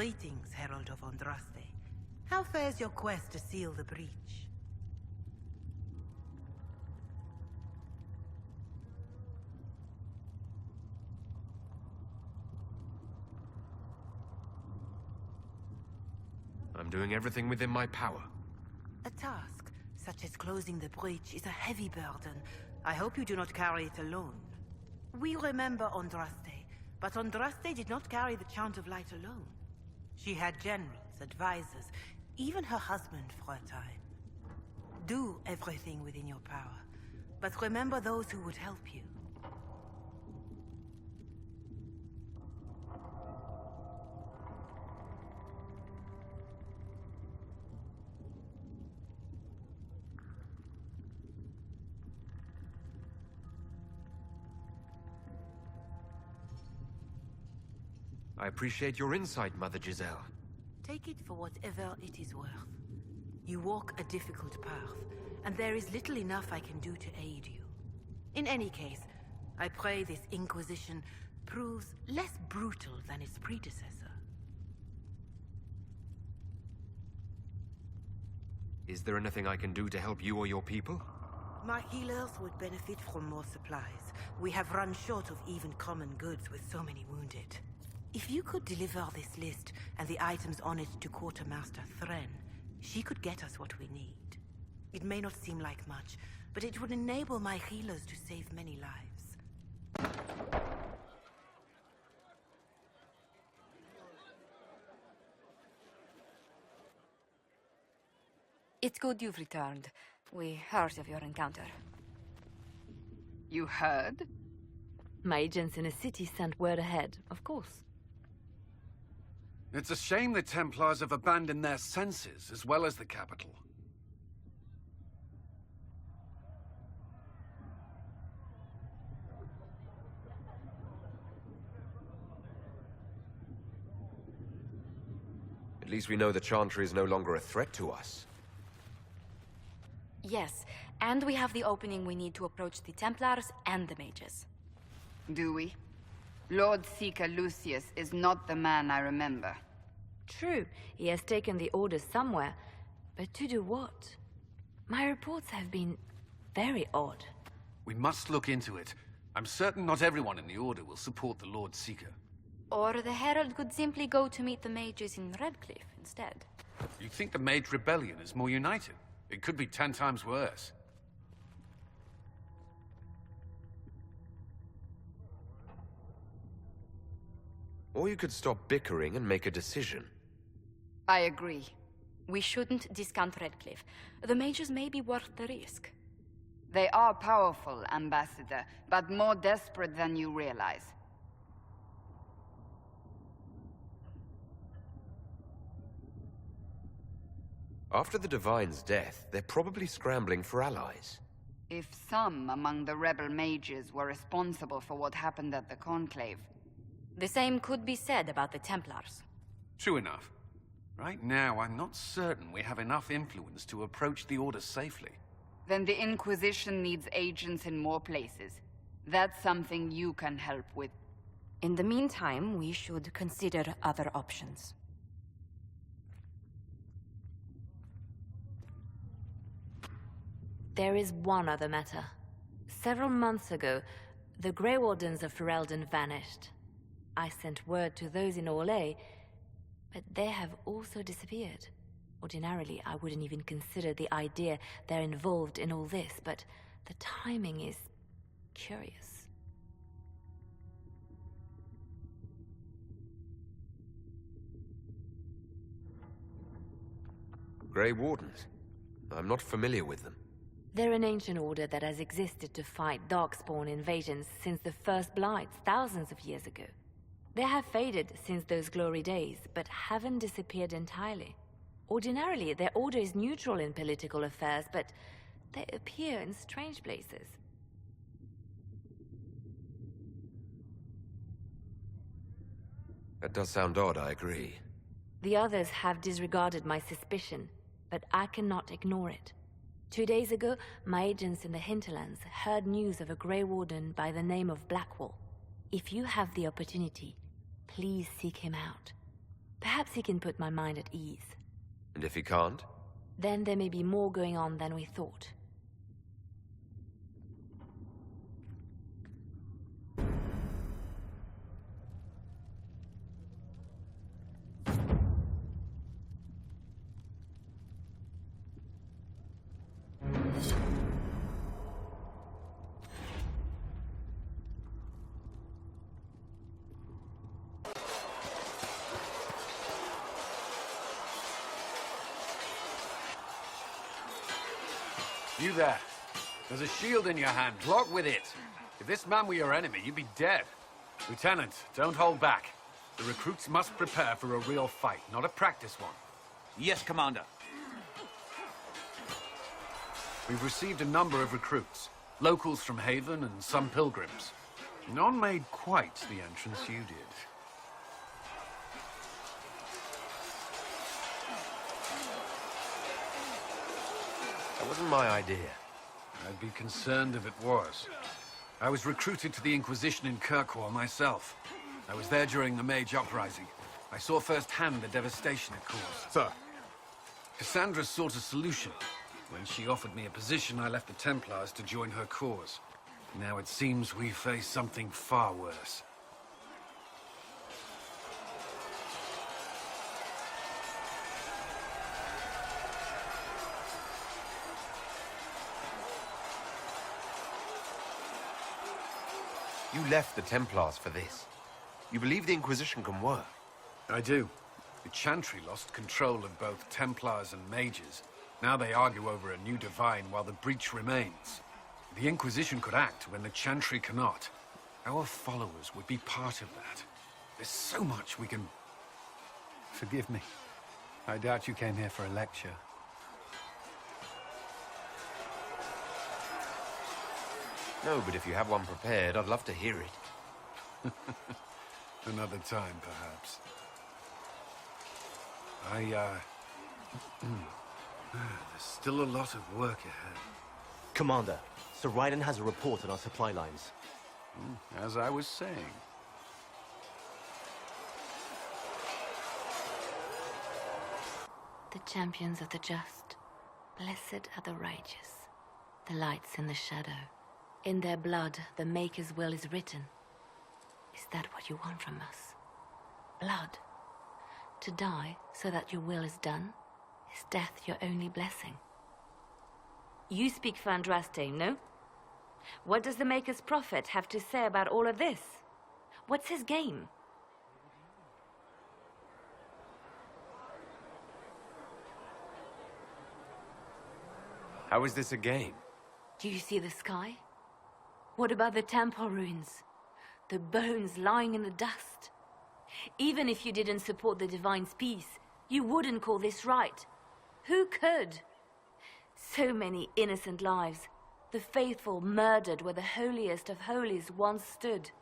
Greetings, Herald of Andraste. How fares your quest to seal the breach? I'm doing everything within my power. A task, such as closing the breach, is a heavy burden. I hope you do not carry it alone. We remember Andraste, but Andraste did not carry the Chant of Light alone. She had generals, advisors, even her husband for a time. Do everything within your power, but remember those who would help you. I appreciate your insight, Mother Giselle. Take it for whatever it is worth. You walk a difficult path, and there is little enough I can do to aid you. In any case, I pray this Inquisition proves less brutal than its predecessor. Is there anything I can do to help you or your people? My healers would benefit from more supplies. We have run short of even common goods with so many wounded. If you could deliver this list and the items on it to Quartermaster Thren, she could get us what we need. It may not seem like much, but it would enable my healers to save many lives. It's good you've returned. We heard of your encounter. You heard? My agents in the city sent word ahead, of course. It's a shame the Templars have abandoned their senses, as well as the capital. At least we know the Chantry is no longer a threat to us. Yes, and we have the opening we need to approach the Templars and the mages. Do we? Lord Seeker Lucius is not the man I remember. True, he has taken the orders somewhere, but to do what? My reports have been very odd. We must look into it. I'm certain not everyone in the Order will support the Lord Seeker. Or the Herald could simply go to meet the mages in Redcliffe instead. You think the Mage Rebellion is more united? It could be 10 times worse. Or you could stop bickering and make a decision. I agree. We shouldn't discount Redcliffe. The mages may be worth the risk. They are powerful, Ambassador, but more desperate than you realize. After the Divine's death, they're probably scrambling for allies. If some among the rebel mages were responsible for what happened at the Conclave. The same could be said about the Templars. True enough. Right now, I'm not certain we have enough influence to approach the Order safely. Then the Inquisition needs agents in more places. That's something you can help with. In the meantime, we should consider other options. There is one other matter. Several months ago, the Grey Wardens of Ferelden vanished. I sent word to those in Orlais, but they have also disappeared. Ordinarily, I wouldn't even consider the idea they're involved in all this, but the timing is curious. Grey Wardens? I'm not familiar with them. They're an ancient order that has existed to fight Darkspawn invasions since the first Blights thousands of years ago. They have faded since those glory days, but haven't disappeared entirely. Ordinarily, their order is neutral in political affairs, but they appear in strange places. That does sound odd, I agree. The others have disregarded my suspicion, but I cannot ignore it. 2 days ago, my agents in the hinterlands heard news of a Grey Warden by the name of Blackwall. If you have the opportunity, please seek him out. Perhaps he can put my mind at ease. And if he can't? Then there may be more going on than we thought. You there. There's a shield in your hand. Block with it. If this man were your enemy, you'd be dead. Lieutenant, don't hold back. The recruits must prepare for a real fight, not a practice one. Yes, Commander. We've received a number of recruits. Locals from Haven and some pilgrims. None made quite the entrance you did. That wasn't my idea. I'd be concerned if it was. I was recruited to the Inquisition in Kirkwall myself. I was there during the Mage Uprising. I saw firsthand the devastation it caused. Sir. Cassandra sought a solution. When she offered me a position, I left the Templars to join her cause. Now it seems we face something far worse. You left the Templars for this. You believe the Inquisition can work? I do. The Chantry lost control of both Templars and Mages. Now they argue over a new divine while the breach remains. The Inquisition could act when the Chantry cannot. Our followers would be part of that. There's so much we can... Forgive me. I doubt you came here for a lecture. No, but if you have one prepared, I'd love to hear it. Another time, perhaps. There's still a lot of work ahead. Commander, Sir Raiden has a report on our supply lines. As I was saying. The champions of the just, blessed are the righteous, the lights in the shadow. In their blood, the Maker's will is written. Is that what you want from us? Blood? To die so that your will is done? Is death your only blessing? You speak for Andraste, no? What does the Maker's prophet have to say about all of this? What's his game? How is this a game? Do you see the sky? What about the temple ruins? The bones lying in the dust? Even if you didn't support the Divine's peace, you wouldn't call this right. Who could? So many innocent lives. The faithful murdered where the holiest of holies once stood.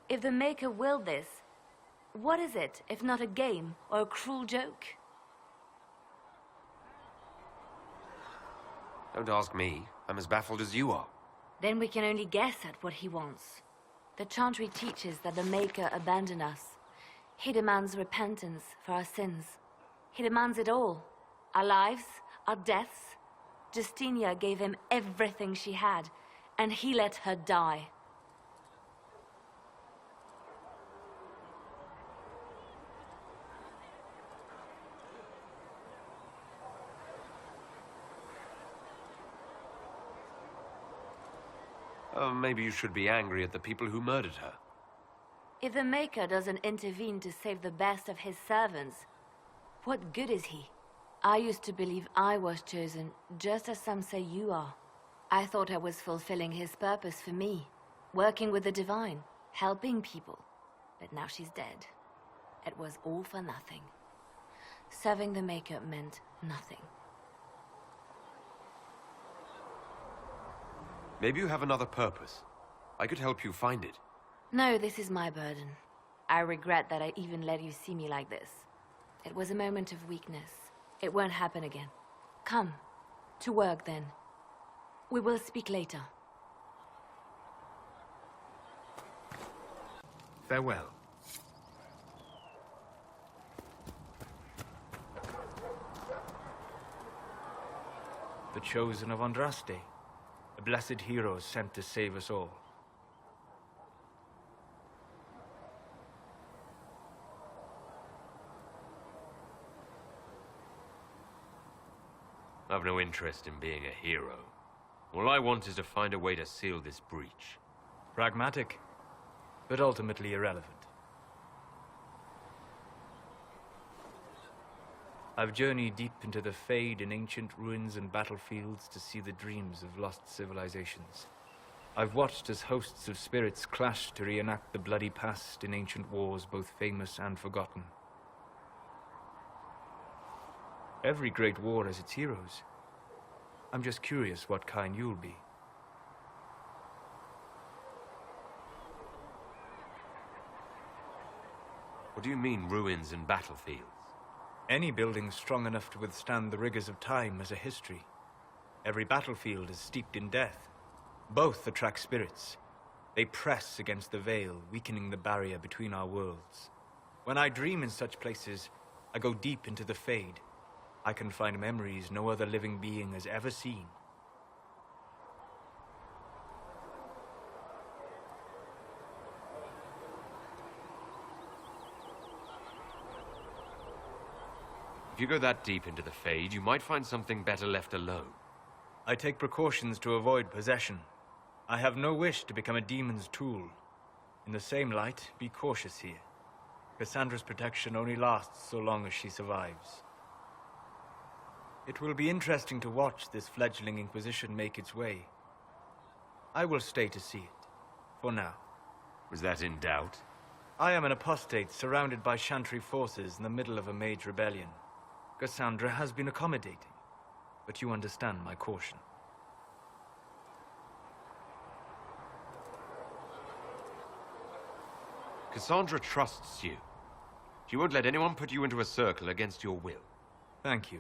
If the Maker willed this, what is it if not a game or a cruel joke? Don't ask me. I'm as baffled as you are. Then we can only guess at what he wants. The Chantry teaches that the Maker abandoned us. He demands repentance for our sins. He demands it all. Our lives, our deaths. Justinia gave him everything she had, and he let her die. Maybe you should be angry at the people who murdered her. If the Maker doesn't intervene to save the best of his servants, what good is he? I used to believe I was chosen, just as some say you are. I thought I was fulfilling his purpose for me, working with the Divine, helping people. But now she's dead. It was all for nothing. Serving the Maker meant nothing. Maybe you have another purpose. I could help you find it. No, this is my burden. I regret that I even let you see me like this. It was a moment of weakness. It won't happen again. Come. To work, then. We will speak later. Farewell. the chosen of Andraste, the blessed heroes sent to save us all. I've no interest in being a hero. All I want is to find a way to seal this breach. Pragmatic, but ultimately irrelevant. I've journeyed deep into the Fade in ancient ruins and battlefields to see the dreams of lost civilizations. I've watched as hosts of spirits clash to reenact the bloody past in ancient wars both famous and forgotten. Every great war has its heroes. I'm just curious what kind you'll be. What do you mean, ruins and battlefields? Any building strong enough to withstand the rigors of time has a history. Every battlefield is steeped in death. Both attract spirits. They press against the veil, weakening the barrier between our worlds. When I dream in such places, I go deep into the Fade. I can find memories no other living being has ever seen. If you go that deep into the Fade, you might find something better left alone. I take precautions to avoid possession. I have no wish to become a demon's tool. In the same light, be cautious here. Cassandra's protection only lasts so long as she survives. It will be interesting to watch this fledgling Inquisition make its way. I will stay to see it, for now. Was that in doubt? I am an apostate surrounded by Chantry forces in the middle of a mage rebellion. Cassandra has been accommodating, but you understand my caution. Cassandra trusts you. She won't let anyone put you into a circle against your will. Thank you.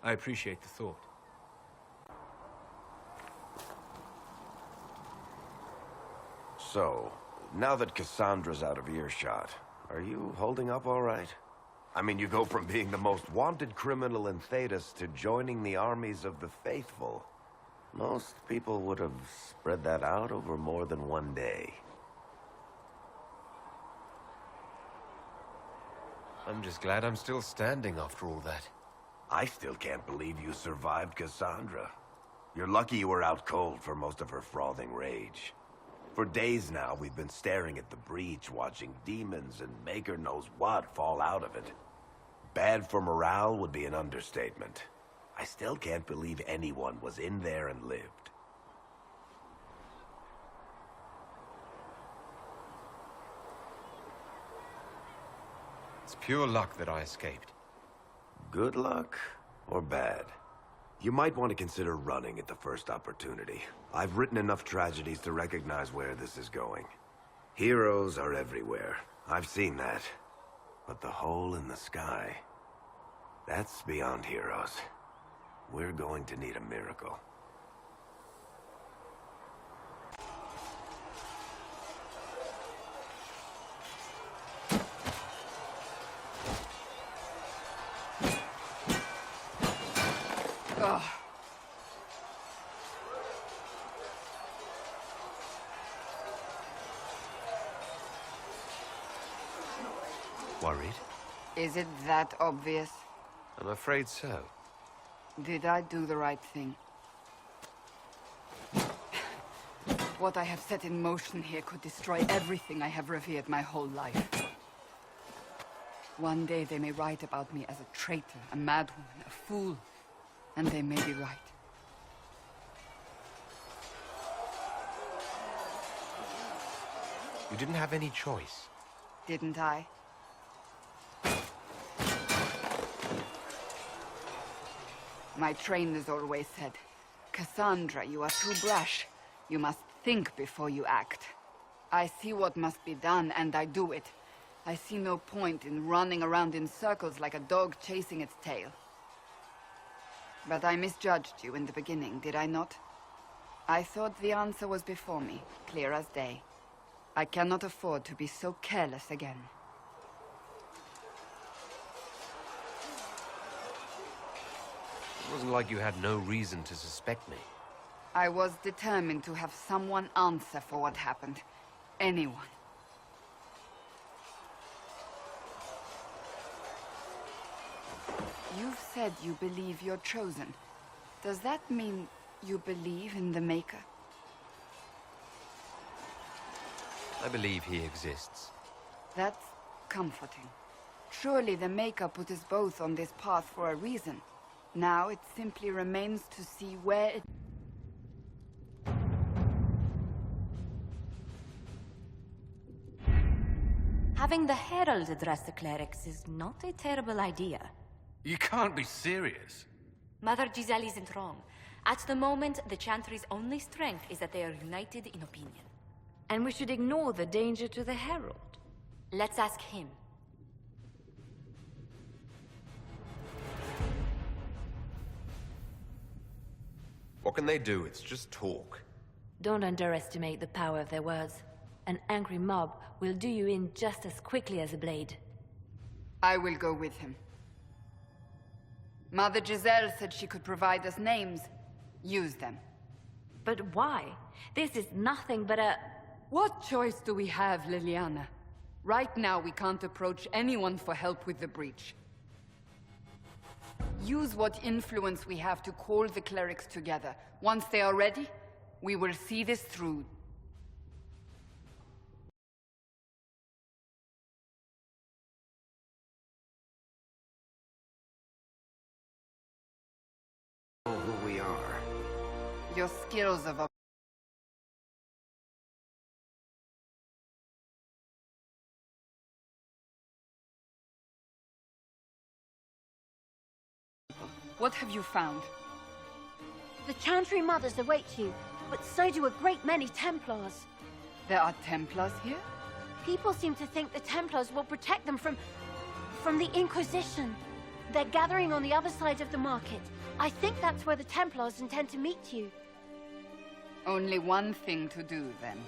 I appreciate the thought. So, now that Cassandra's out of earshot, are you holding up all right? I mean, you go from being the most wanted criminal in Thedas to joining the armies of the faithful. Most people would have spread that out over more than one day. I'm just glad I'm still standing after all that. I still can't believe you survived Cassandra. You're lucky you were out cold for most of her frothing rage. For days now, we've been staring at the breach, watching demons and maker knows what fall out of it. Bad for morale would be an understatement. I still can't believe anyone was in there and lived. It's pure luck that I escaped. Good luck or bad? You might want to consider running at the first opportunity. I've written enough tragedies to recognize where this is going. Heroes are everywhere. I've seen that. But the hole in the sky, that's beyond heroes. We're going to need a miracle. Worried? Is it that obvious? I'm afraid so. Did I do the right thing? What I have set in motion here could destroy everything I have revered my whole life. One day they may write about me as a traitor, a madwoman, a fool. And they may be right. You didn't have any choice. Didn't I? My trainers always said, Cassandra, you are too brash. You must think before you act. I see what must be done, and I do it. I see no point in running around in circles like a dog chasing its tail. But I misjudged you in the beginning, did I not? I thought the answer was before me, clear as day. I cannot afford to be so careless again. Wasn't like you had no reason to suspect me. I was determined to have someone answer for what happened. Anyone. You've said you believe you're chosen. Does that mean you believe in the Maker? I believe he exists. That's comforting. Surely the Maker put us both on this path for a reason. Now it simply remains to see where it... Having the Herald address the clerics is not a terrible idea. You can't be serious. Mother Giselle isn't wrong. At the moment, the Chantry's only strength is that they are united in opinion. And we should ignore the danger to the Herald. Let's ask him. What can they do? It's just talk. Don't underestimate the power of their words. An angry mob will do you in just as quickly as a blade. I will go with him. Mother Giselle said she could provide us names. Use them. But why? This is nothing but a... What choice do we have, Liliana? Right now, we can't approach anyone for help with the breach. Use what influence we have to call the clerics together. Once they are ready, we will see this through. Who we are. Your skills of... What have you found? The Chantry Mothers await you, but so do a great many Templars. There are Templars here? People seem to think the Templars will protect them from the Inquisition. They're gathering on the other side of the market. I think that's where the Templars intend to meet you. Only one thing to do, then.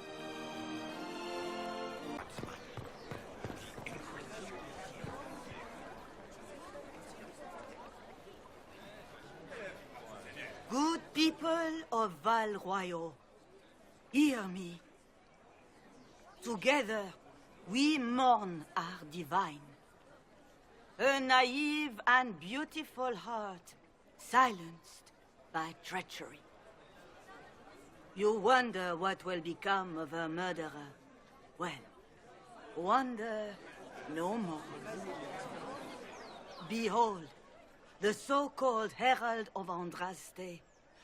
Good people of Val Royal, hear me. Together, we mourn our divine. A naive and beautiful heart, silenced by treachery. You wonder what will become of a murderer. Well, wonder no more. Behold, the so-called Herald of Andraste,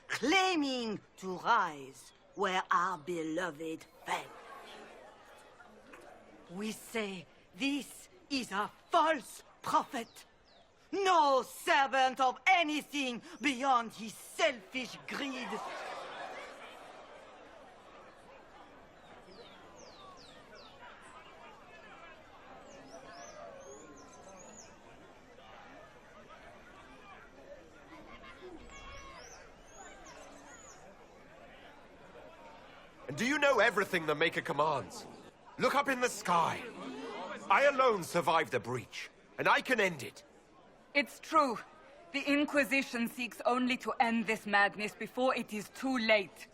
claiming to rise where our beloved fell. We say this is a false prophet. No servant of anything beyond his selfish greed. And do you know everything the Maker commands? Look up in the sky. I alone survived the breach, and I can end it. It's true. The Inquisition seeks only to end this madness before it is too late.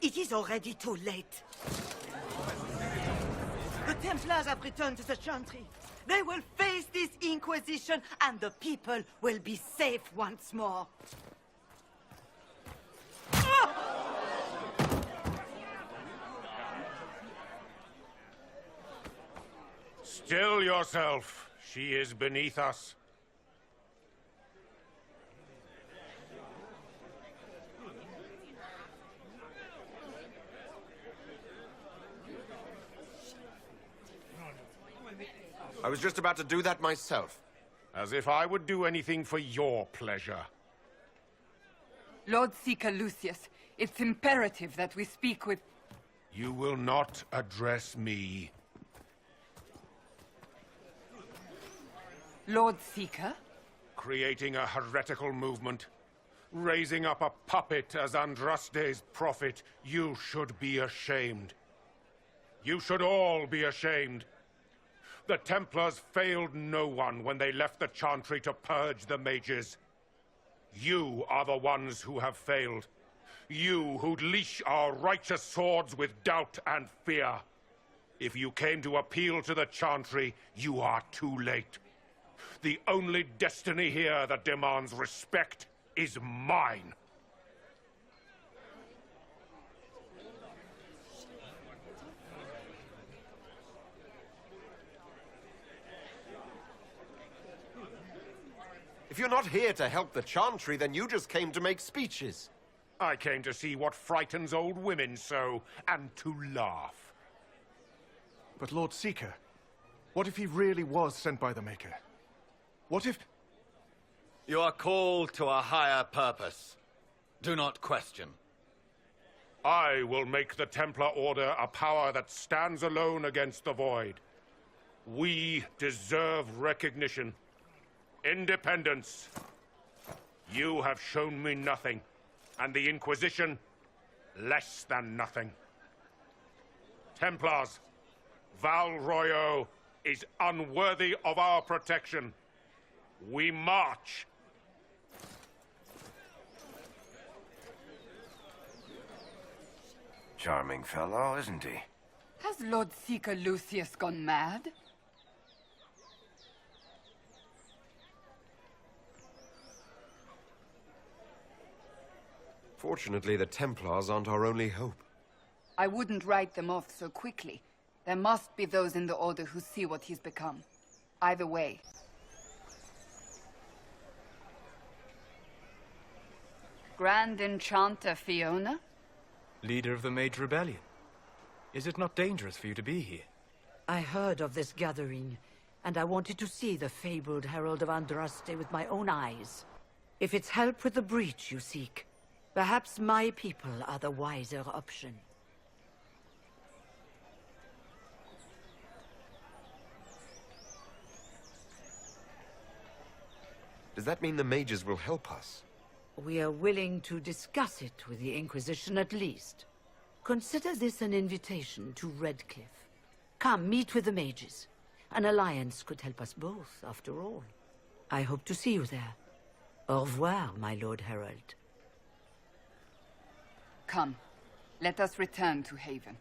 It is already too late. The Templars have returned to the Chantry. They will face this Inquisition, and the people will be safe once more. Still yourself. She is beneath us. I was just about to do that myself. As if I would do anything for your pleasure. Lord Seeker Lucius, it's imperative that we speak with... You will not address me. Lord Seeker? Creating a heretical movement. Raising up a puppet as Andraste's prophet. You should be ashamed. You should all be ashamed. The Templars failed no one when they left the Chantry to purge the mages. You are the ones who have failed. You who'd leash our righteous swords with doubt and fear. If you came to appeal to the Chantry, you are too late. The only destiny here that demands respect is mine. If you're not here to help the Chantry, then you just came to make speeches. I came to see what frightens old women so, and to laugh. But Lord Seeker, what if he really was sent by the Maker? What if... You are called to a higher purpose. Do not question. I will make the Templar Order a power that stands alone against the Void. We deserve recognition. Independence. You have shown me nothing, and the Inquisition, less than nothing. Templars, Val Royo is unworthy of our protection. We march. Charming fellow, isn't he? Has Lord Seeker Lucius gone mad? Fortunately, the Templars aren't our only hope. I wouldn't write them off so quickly. There must be those in the Order who see what he's become. Either way. Grand Enchanter Fiona? Leader of the Mage Rebellion. Is it not dangerous for you to be here? I heard of this gathering, and I wanted to see the fabled Herald of Andraste with my own eyes. If it's help with the breach you seek, perhaps my people are the wiser option. Does that mean the mages will help us? We are willing to discuss it with the Inquisition at least. Consider this an invitation to Redcliffe. Come, meet with the mages. An alliance could help us both, after all. I hope to see you there. Au revoir, my Lord Herald. Come, let us return to Haven.